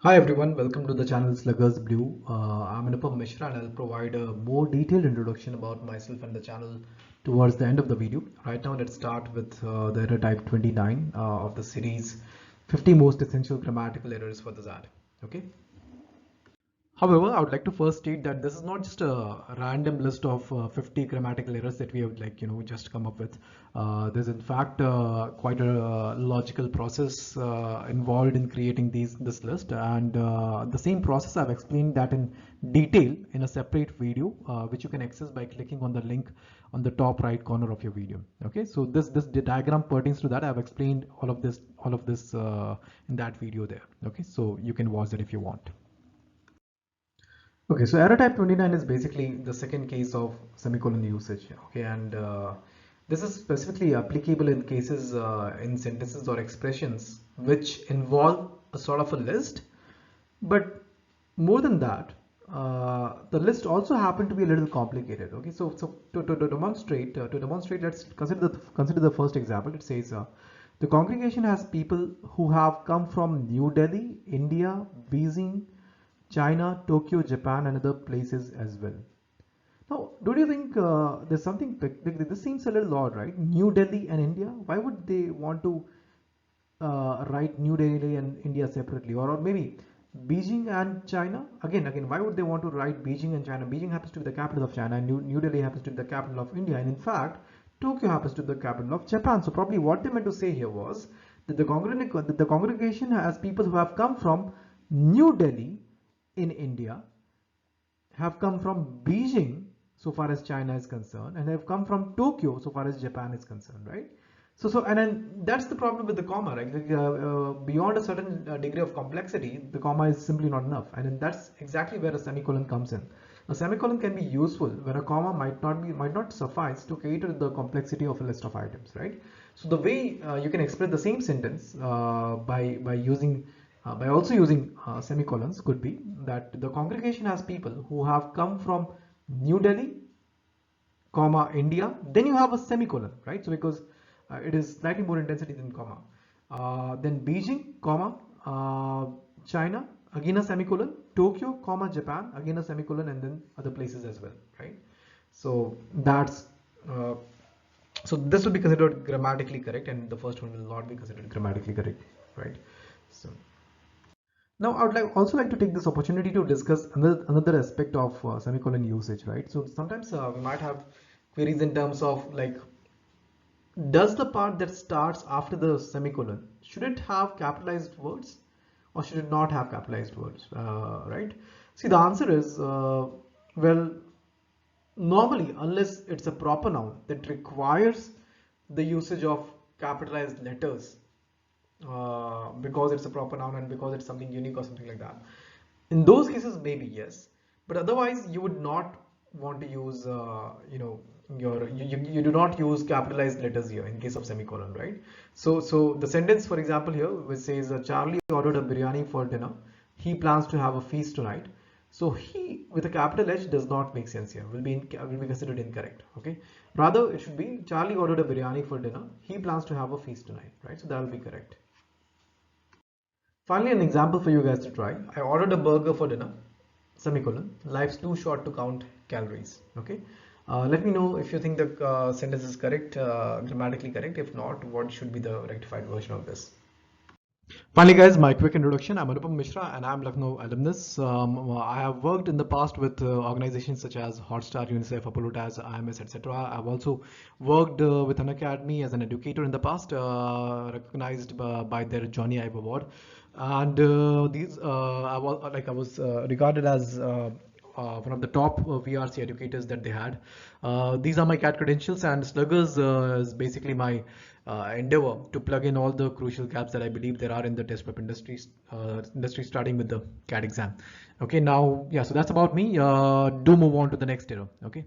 Hi everyone, welcome to the channel Sluggers Blue. I'm Anupam Mishra and I'll provide a more detailed introduction about myself and the channel towards the end of the video. Right now, let's start with the error type 29 of the series 50 most essential grammatical errors for the XAT. Okay. However, I would like to first state that this is not just a random list of 50 grammatical errors that we have just come up with. There's in fact quite a logical process involved in creating this list, and the same process I've explained that in detail in a separate video, which you can access by clicking on the link on the top right corner of your video. Okay, so this diagram pertains to that. I've explained all of this in that video there. Okay, so you can watch it if you want. Okay, so error type 29 is basically the second case of semicolon usage. Okay, and this is specifically applicable in cases in sentences or expressions which involve a sort of a list, but more than that, the list also happened to be a little complicated. Okay, so to demonstrate, let's consider the first example. It says the congregation has people who have come from New Delhi, India, Beijing, China, Tokyo, Japan, and other places as well. Now, don't you think there's something this seems a little odd, right? New Delhi and India. Why would they want to write New Delhi and India separately, or maybe Beijing and China? Again, why would they want to write Beijing and China? Beijing happens to be the capital of China, and New Delhi happens to be the capital of India, and in fact, Tokyo happens to be the capital of Japan. So probably what they meant to say here was that the congregation has people who have come from New Delhi in India, have come from Beijing so far as China is concerned, and have come from Tokyo so far as Japan is concerned, right? And then that's the problem with the comma, right? Beyond a certain degree of complexity, the comma is simply not enough, and then that's exactly where a semicolon comes in. A semicolon can be useful where a comma might not suffice to cater to the complexity of a list of items, right? So the way you can express the same sentence by also using semicolons could be that the congregation has people who have come from New Delhi, comma, India, then you have a semicolon, right? So because it is slightly more intensity than comma. Then Beijing, comma, China, again a semicolon, Tokyo, comma, Japan, again a semicolon, and then other places as well, right? So that's uh, so this will be considered grammatically correct, and the first one will not be considered grammatically correct, right? So now I would also like to take this opportunity to discuss another aspect of semicolon usage, right? So sometimes we might have queries in terms of like, does the part that starts after the semicolon, should it have capitalized words or should it not have capitalized words, right? See, the answer is, well, normally, unless it's a proper noun that requires the usage of capitalized letters, because it's a proper noun and because it's something unique or something like that. In those cases, maybe yes, but otherwise you would not want to use, you do not use capitalized letters here in case of semicolon, right? So the sentence, for example, here which says Charlie ordered a biryani for dinner. He plans to have a feast tonight. So he with a capital H does not make sense here. Will be considered incorrect. Okay. Rather, it should be Charlie ordered a biryani for dinner. He plans to have a feast tonight. Right. So that will be correct. Finally, an example for you guys to try. I ordered a burger for dinner, semicolon. Life's too short to count calories. Okay. Let me know if you think the sentence is correct, grammatically correct. If not, what should be the rectified version of this? Finally, guys, my quick introduction. I'm Anupam Mishra and I'm Lucknow alumnus. I have worked in the past with organizations such as Hotstar, UNICEF, Apollo TAS, IMS, etc. I've also worked with an academy as an educator in the past, recognized by their Johnny Ive Award. And I was regarded as one of the top VRC educators that they had. These are my CAT credentials, and Sluggers is basically my endeavor to plug in all the crucial gaps that I believe there are in the test prep industry, starting with the CAT exam. Okay, now, yeah, so that's about me. Do move on to the next error. Okay.